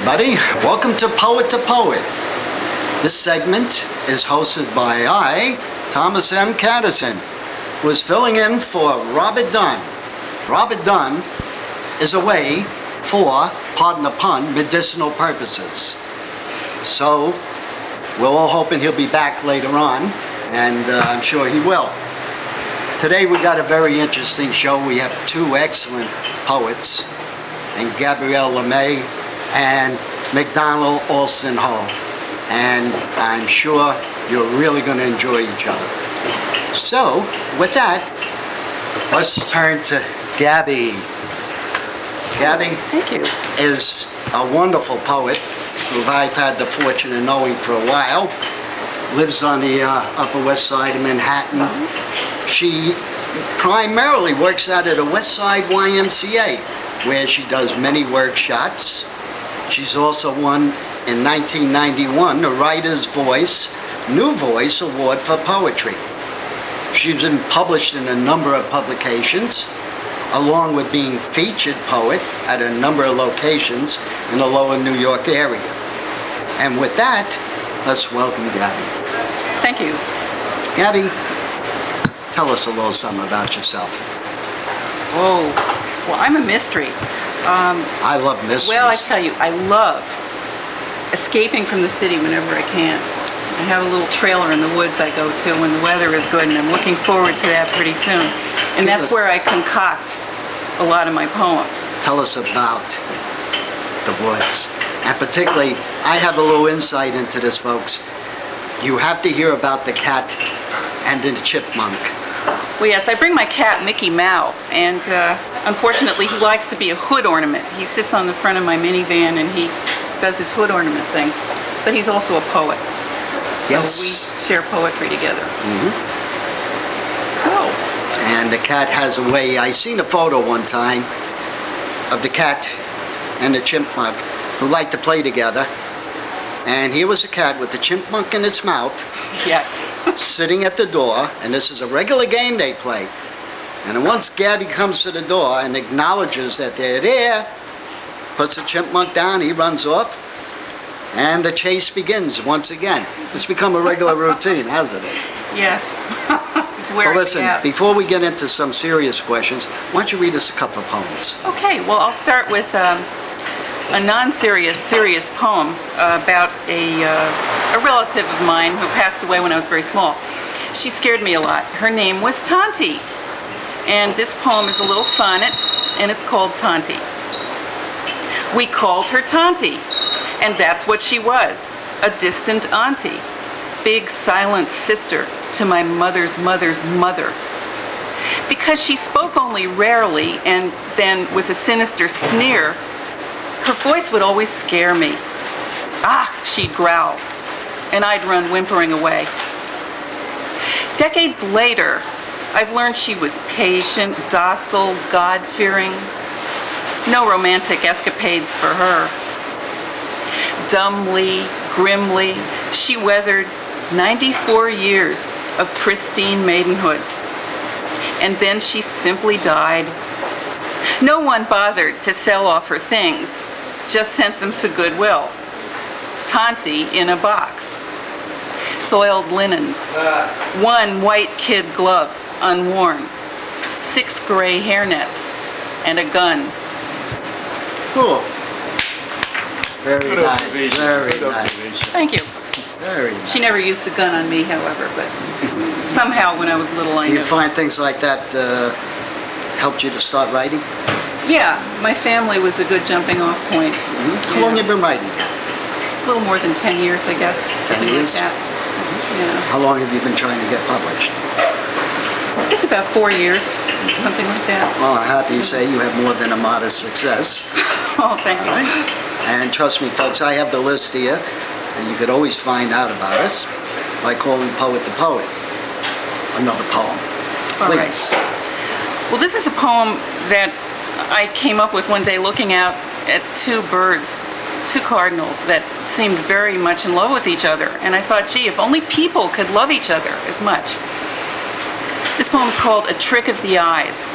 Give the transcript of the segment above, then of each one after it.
everybody. Welcome to Poet. This segment is hosted by I, Thomas M. Caddison, who is filling in for Robert Dunn. Robert Dunn is away for, pardon the pun, medicinal purposes. So, we're all hoping he'll be back later on, and I'm sure he will. Today we got a very interesting show. We have two excellent poets, and Gabrielle LeMay and McDonald Olson Ho. And I'm sure you're really going to enjoy each other. So, with that, let's turn to Gabby. Gabby Thank you. is a wonderful poet who I've had the fortune of knowing for a while. Lives on the Upper West Side of Manhattan. She primarily works out at a West Side YMCA, where she does many workshops. She's also won in 1991 the Writer's Voice New Voice Award for Poetry. She's been published in a number of publications, along with being featured poet at a number of locations in the lower New York area. And with that, let's welcome Gabby. Thank you. Gabby, tell us a little something about yourself. Whoa. Well, I'm a mystery. I love mysteries. Well, I tell you, I love escaping from the city whenever I can. I have a little trailer in the woods I go to when the weather is good, and I'm looking forward to that pretty soon. And that's where I concoct a lot of my poems. Tell us about the woods. And particularly, I have a little insight into this, folks. You have to hear about the cat and the chipmunk. Well, yes, I bring my cat, Mickey Mao, and unfortunately he likes to be a hood ornament. He sits on the front of my minivan and he does his hood ornament thing. But he's also a poet. So Yes. we share poetry together. So. And the cat has a way. I seen a photo one time of the cat and the chipmunk who like to play together. And here was a cat with the chipmunk in its mouth, Yes. sitting at the door, and this is a regular game they play. And then once Gabby comes to the door and acknowledges that they're there, puts the chipmunk down, he runs off, and the chase begins once again. It's become a regular routine, hasn't it? Yes. It's where Well, listen, yeah. before we get into some serious questions, why don't you read us a couple of poems? Okay, well, I'll start with a non-serious, serious poem about a relative of mine who passed away when I was very small. She scared me a lot. Her name was Tanti. And this poem is a little sonnet, and it's called Tanti. We called her Tanti, and that's what she was, a distant auntie, big silent sister to my mother's mother's mother. Because she spoke only rarely, and then with a sinister sneer, her voice would always scare me. Ah, she'd growl, and I'd run whimpering away. Decades later, I've learned she was patient, docile, God-fearing. No romantic escapades for her. Dumbly, grimly, she weathered 94 years of pristine maidenhood. And then she simply died. No one bothered to sell off her things, just sent them to Goodwill. Tanti in a box. Soiled linens. One white kid glove, unworn. 6 gray hairnets, and a gun. Cool. Very Good nice. observation. Very Good nice. observation. Thank you. Very nice. She never used the gun on me, however, but somehow when I was little I Do you knew. find things like that helped you to start writing? Yeah, my family was a good jumping off point. How long have you been writing? A little more than 10 years, I guess. 10 something years? like that. Yeah. How long have you been trying to get published? It's about 4 years, something like that. Well, I'm happy to say you have more than a modest success. Oh, thank you. And trust me, folks, I have the list here, and you could always find out about us by calling Poet to Poet. Another poem, All right. please. Well, this is a poem that I came up with one day looking out at 2 birds, 2 cardinals that seemed very much in love with each other. And I thought, gee, if only people could love each other as much. This poem is called A Trick of the Eyes.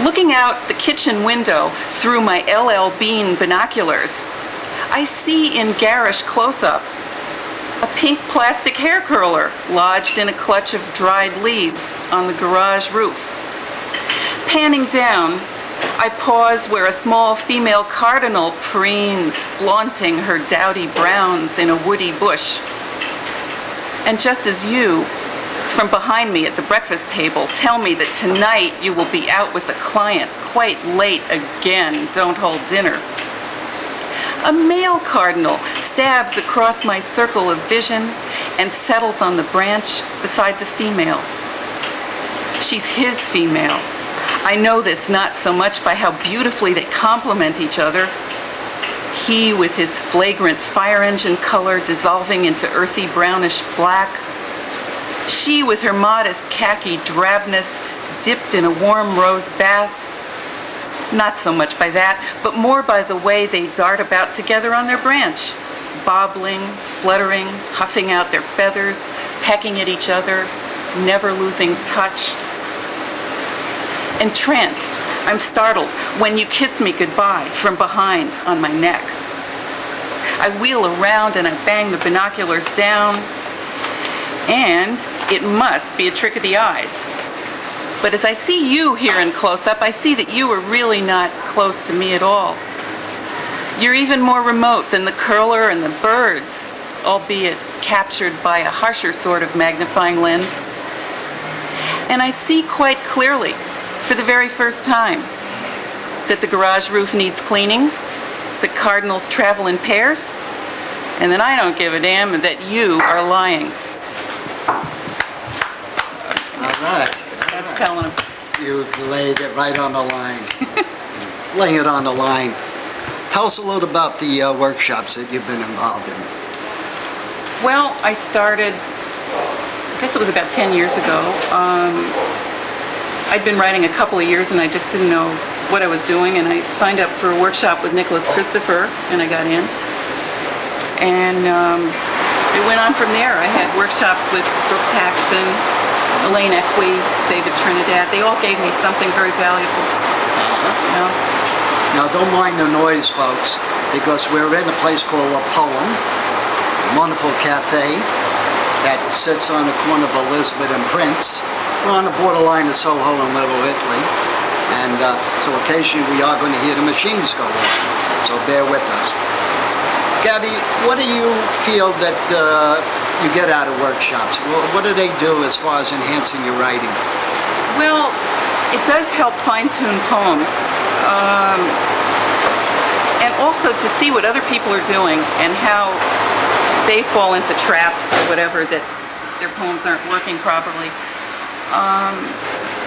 Looking out the kitchen window through my LL Bean binoculars, I see in garish close-up a pink plastic hair curler lodged in a clutch of dried leaves on the garage roof. Panning down, I pause where a small female cardinal preens, flaunting her dowdy browns in a woody bush. And just as you, from behind me at the breakfast table, tell me that tonight you will be out with a client quite late again, don't hold dinner, a male cardinal stabs across my circle of vision and settles on the branch beside the female. She's his female. I know this not so much by how beautifully they complement each other. He with his flagrant fire engine color dissolving into earthy brownish black. She with her modest khaki drabness dipped in a warm rose bath. Not so much by that, but more by the way they dart about together on their branch, bobbling, fluttering, huffing out their feathers, pecking at each other, never losing touch. Entranced, I'm startled when you kiss me goodbye from behind on my neck. I wheel around and I bang the binoculars down, and it must be a trick of the eyes. But as I see you here in close-up, I see that you are really not close to me at all. You're even more remote than the curler and the birds, albeit captured by a harsher sort of magnifying lens. And I see quite clearly, for the very first time, that the garage roof needs cleaning, that cardinals travel in pairs, and that I don't give a damn and that you are lying. All right. That's telling him. You laid it right on the line. Laying it on the line. Tell us a little about the workshops that you've been involved in. Well, I started, I guess it was about 10 years ago. I'd been writing a couple of years and I just didn't know what I was doing, and I signed up for a workshop with Nicholas Christopher and I got in. And it went on from there. I had workshops with Brooks Haxton, Elaine Equi, David Trinidad. They all gave me something very valuable. You know? Now, don't mind the noise, folks, because we're in a place called A Poem, a wonderful cafe that sits on the corner of Elizabeth and Prince. We're on the borderline of Soho and Little Italy, and so occasionally we are going to hear the machines go on, so bear with us. Gabby, what do you feel that you get out of workshops? What do they do as far as enhancing your writing? Well, it does help fine-tune poems. And also to see what other people are doing and how they fall into traps or whatever, that their poems aren't working properly.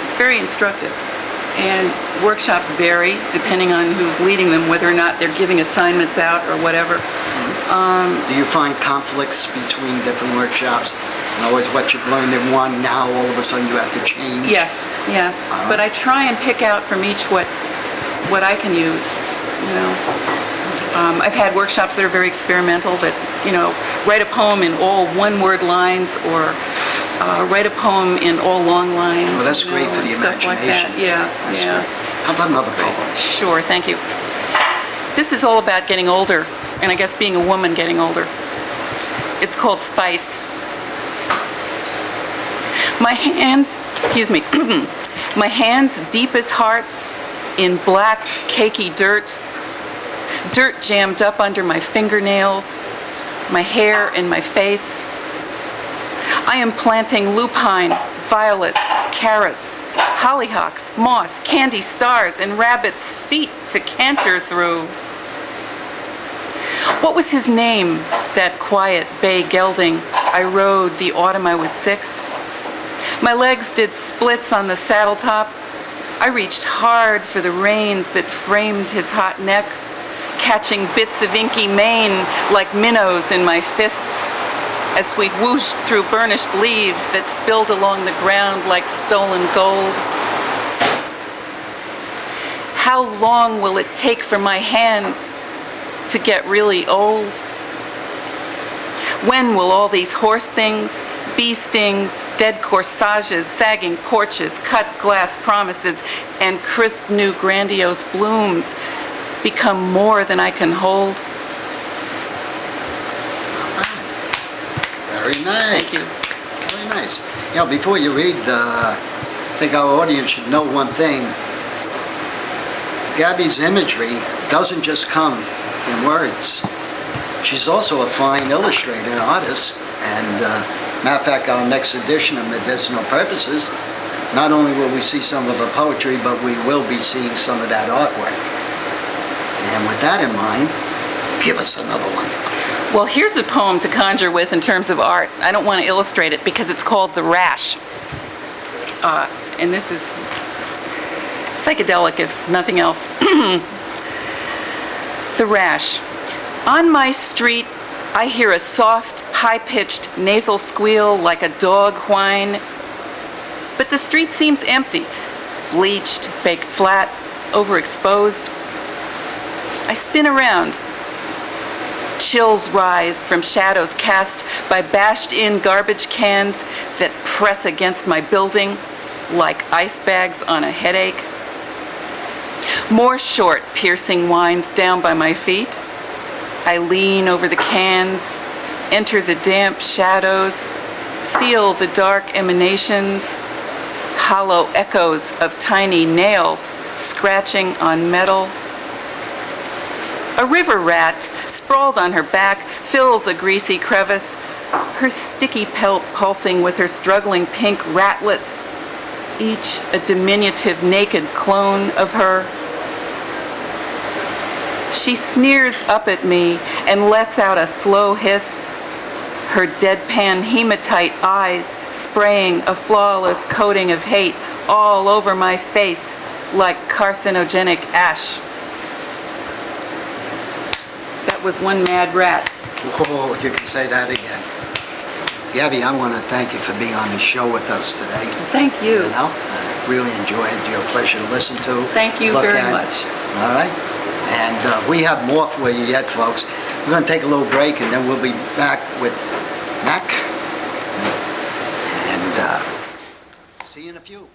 It's very instructive. And workshops vary depending on who's leading them, whether or not they're giving assignments out or whatever. Do you find conflicts between different workshops? In other words, what you've learned in one, now all of a sudden you have to change? Yes. But I try and pick out from each what I can use, you know. I've had workshops that are very experimental, that, you know, write a poem in all one-word lines, or write a poem in all long lines. Well, that's great for the imagination. Like that. That's Yeah. great. How about another poem? Sure, thank you. This is all about getting older, and I guess being a woman getting older. It's called Spice. My hands deep as hearts in black, cakey dirt jammed up under my fingernails, my hair and my face. I am planting lupine, violets, carrots, hollyhocks, moss, candy stars, and rabbits' feet to canter through. What was his name, that quiet bay gelding I rode the autumn I was 6? My legs did splits on the saddle top. I reached hard for the reins that framed his hot neck, catching bits of inky mane like minnows in my fists as we whooshed through burnished leaves that spilled along the ground like stolen gold. How long will it take for my hands to get really old? When will all these horse things, bee stings, dead corsages, sagging porches, cut glass promises, and crisp new grandiose blooms become more than I can hold. Very nice. Thank you. Very nice. You know, before you read, I think our audience should know one thing. Gabby's imagery doesn't just come in words. She's also a fine illustrator and artist. And matter of fact, our next edition of Medicinal Purposes, not only will we see some of her poetry, but we will be seeing some of that artwork. And with that in mind, give us another one. Well, here's a poem to conjure with in terms of art. I don't want to illustrate it because it's called The Rash. And this is psychedelic, if nothing else. The Rash. On my street, I hear a soft, high-pitched nasal squeal like a dog whine. But the street seems empty, bleached, baked flat, overexposed. I spin around. Chills rise from shadows cast by bashed-in garbage cans that press against my building like ice bags on a headache. More short, piercing whines down by my feet. I lean over the cans, enter the damp shadows, feel the dark emanations, hollow echoes of tiny nails scratching on metal. A river rat, sprawled on her back, fills a greasy crevice, her sticky pelt pulsing with her struggling pink ratlets, each a diminutive naked clone of her. She sneers up at me and lets out a slow hiss, her deadpan hematite eyes spraying a flawless coating of hate all over my face like carcinogenic ash. That was one mad rat. Oh, you can say that again. Gabby, I want to thank you for being on the show with us today. Thank you. You know, I really enjoyed it. You're a pleasure to listen to. Thank you look very at. much. All right? And we have more for you yet, folks. We're going to take a little break, and then we'll be back with Mac. And see you in a few.